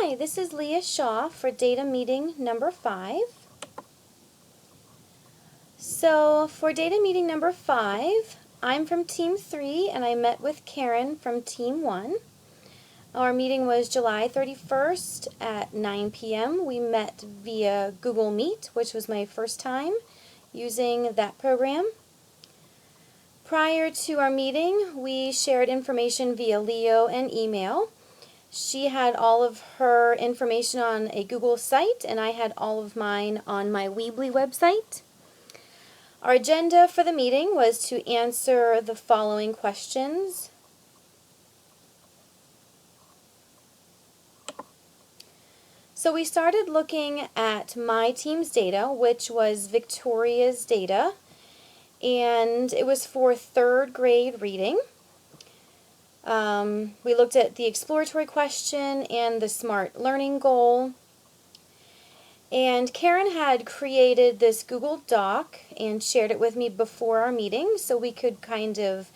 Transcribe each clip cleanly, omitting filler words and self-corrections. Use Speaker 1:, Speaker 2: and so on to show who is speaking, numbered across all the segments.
Speaker 1: Hi, this is Leah Shaw for data meeting number 5. So for data meeting number 5, I'm from team 3 and I met with Karen from team 1. Our meeting was July 31st at 9 p.m. We met via Google Meet, which was my first time using that program. Prior to our meeting, we shared information via Leo and email. She had all of her information on a Google site, and I had all of mine on my Weebly website. Our agenda for the meeting was to answer the following questions. So we started looking at my team's data, which was Victoria's data, and it was for 3rd grade reading. We looked at the exploratory question and the SMART learning goal. And Karen had created this Google Doc and shared it with me before our meeting so we could kind of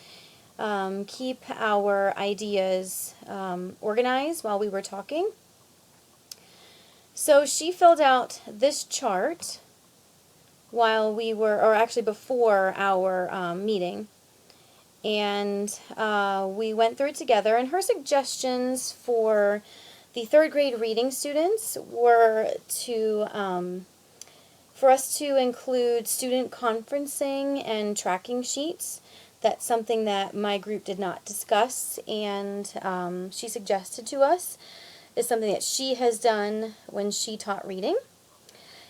Speaker 1: keep our ideas organized while we were talking. So she filled out this chart while we were, or actually before our meeting. And we went through it together, and her suggestions for the 3rd grade reading students were for us to include student conferencing and tracking sheets. That's something that my group did not discuss, and she suggested to us. It's something that she has done when she taught reading.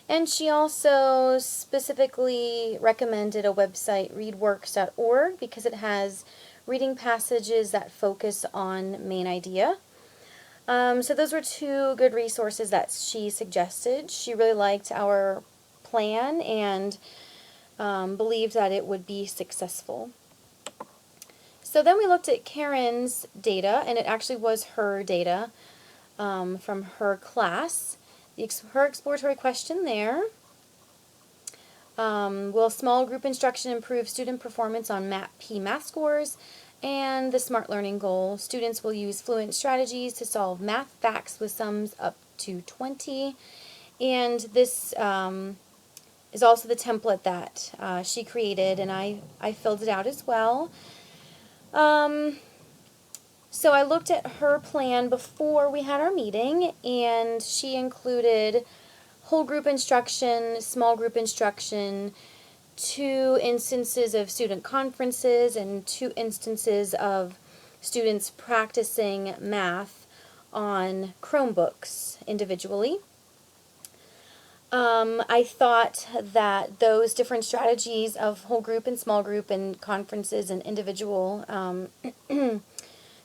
Speaker 1: And she also specifically recommended a website, readworks.org, because it has reading passages that focus on main idea. So those were 2 good resources that she suggested. She really liked our plan and believed that it would be successful. So then we looked at Karen's data, and it actually was her data from her class. Her exploratory question there. Will small group instruction improve student performance on MAP-P math scores? And the SMART learning goal. Students will use fluent strategies to solve math facts with sums up to 20. And this is also the template that she created, and I filled it out as well. So I looked at her plan before we had our meeting, and she included whole group instruction, small group instruction, 2 instances of student conferences, and 2 instances of students practicing math on Chromebooks individually. I thought that those different strategies of whole group and small group and conferences and individual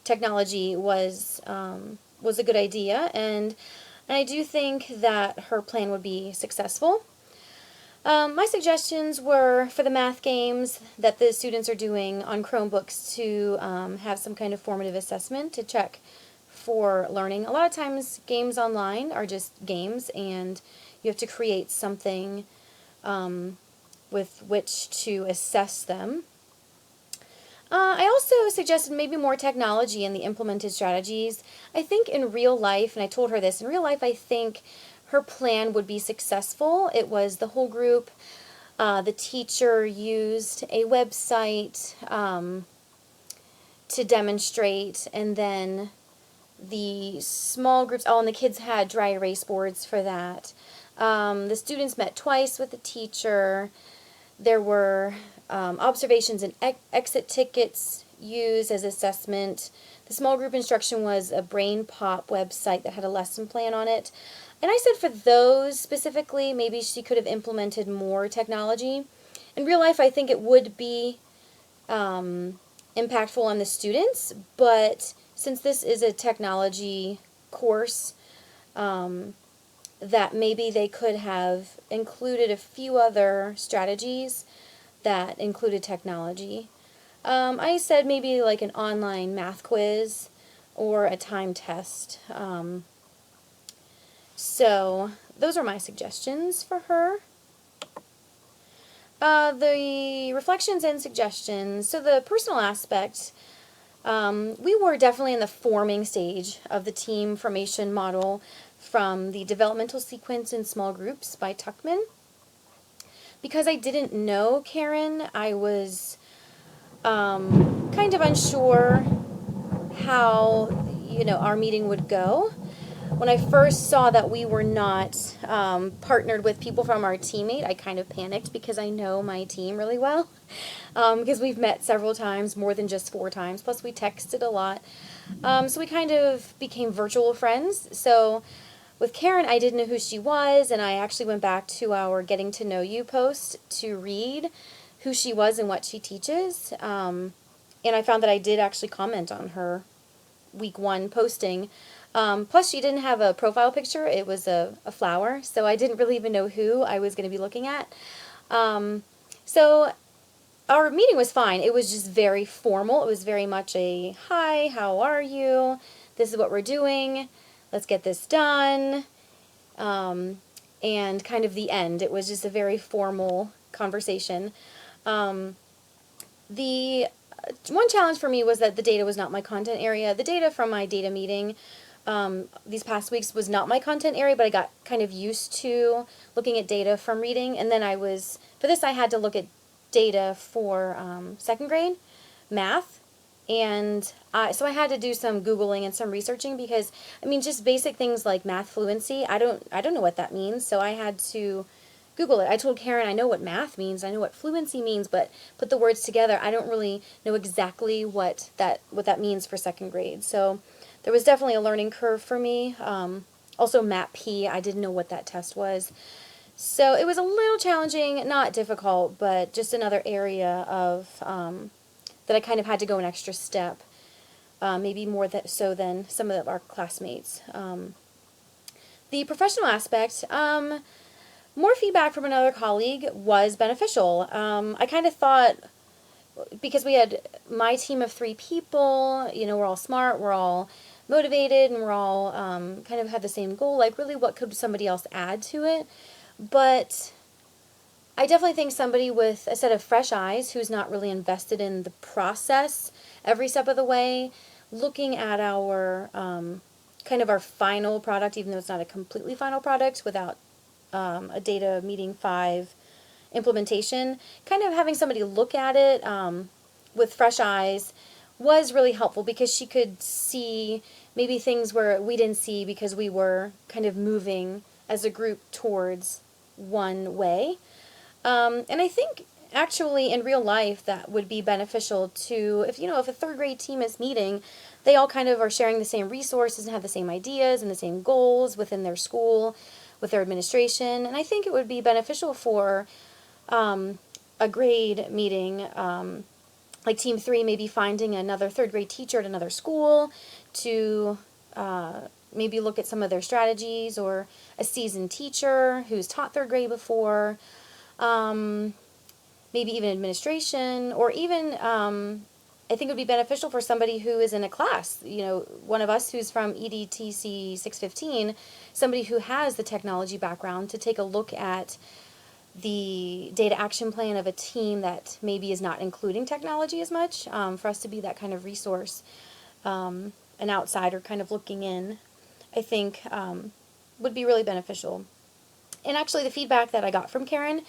Speaker 1: technology was a good idea, and I do think that her plan would be successful. My suggestions were for the math games that the students are doing on Chromebooks to have some kind of formative assessment to check for learning. A lot of times games online are just games, and you have to create something with which to assess them. I also suggested maybe more technology in the implemented strategies. I think in real life, and I told her this, in real life I think her plan would be successful. It was the whole group. The teacher used a website to demonstrate, and then the small groups, and the kids had dry erase boards for that. The students met twice with the teacher. There were observations and exit tickets used as assessment. The small group instruction was a BrainPop website that had a lesson plan on it. And I said for those specifically, maybe she could have implemented more technology. In real life, I think it would be impactful on the students, but since this is a technology course, that maybe they could have included a few other strategies that included technology. I said maybe like an online math quiz or a time test. So those are my suggestions for her. The reflections and suggestions. So the personal aspect, We were definitely in the forming stage of the team formation model from the developmental sequence in small groups by Tuckman. Because I didn't know Karen, I was kind of unsure how our meeting would go. When I first saw that we were not partnered with people from our teammate, I kind of panicked because I know my team really well. Because we've met several times, more than just 4 times, plus we texted a lot. So we kind of became virtual friends. So with Karen, I didn't know who she was, and I actually went back to our Getting to Know You post to read who she was and what she teaches. And I found that I did actually comment on her week 1 posting. Plus, she didn't have a profile picture. It was a flower, so I didn't really even know who I was going to be looking at. So our meeting was fine. It was just very formal. It was very much a, hi, how are you? This is what we're doing. Let's get this done. And kind of the end. It was just a very formal conversation. The one challenge for me was that the data was not my content area. The data from my data meeting these past weeks was not my content area, but I got kind of used to looking at data from reading. And then for this I had to look at data for 2nd grade math. And so I had to do some Googling and some researching because, just basic things like math fluency, I don't know what that means. So I had to Google it. I told Karen I know what math means, I know what fluency means, but put the words together, I don't really know exactly what that means for 2nd grade. So there was definitely a learning curve for me. Also MAP-P, I didn't know what that test was. So it was a little challenging, not difficult, but just another area of that I kind of had to go an extra step, maybe more so than some of our classmates. The professional aspect, more feedback from another colleague was beneficial. I kind of thought, because we had my team of 3 people, we're all smart, we're all motivated, and we're all kind of had the same goal, like really what could somebody else add to it? But I definitely think somebody with a set of fresh eyes who's not really invested in the process every step of the way, looking at our kind of our final product, even though it's not a completely final product without a data meeting 5 implementation, kind of having somebody look at it with fresh eyes was really helpful because she could see maybe things where we didn't see because we were kind of moving as a group towards one way. And I think actually in real life that would be beneficial to, if a 3rd grade team is meeting, they all kind of are sharing the same resources and have the same ideas and the same goals within their school, with their administration. And I think it would be beneficial for a grade meeting, like Team 3 maybe finding another 3rd grade teacher at another school to maybe look at some of their strategies, or a seasoned teacher who's taught 3rd grade before, maybe even administration, or even I think it would be beneficial for somebody who is in a class, one of us who's from EDTC 615, somebody who has the technology background, to take a look at the data action plan of a team that maybe is not including technology as much, for us to be that kind of resource, an outsider kind of looking in, I think would be really beneficial. And actually the feedback that I got from Karen,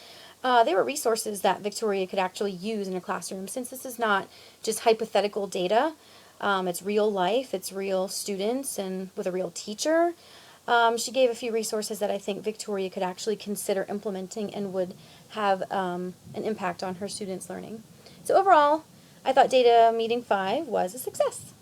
Speaker 1: they were resources that Victoria could actually use in a classroom, since this is not just hypothetical data. It's real life, it's real students, and with a real teacher. She gave a few resources that I think Victoria could actually consider implementing and would have an impact on her students' learning. So overall, I thought Data Meeting 5 was a success.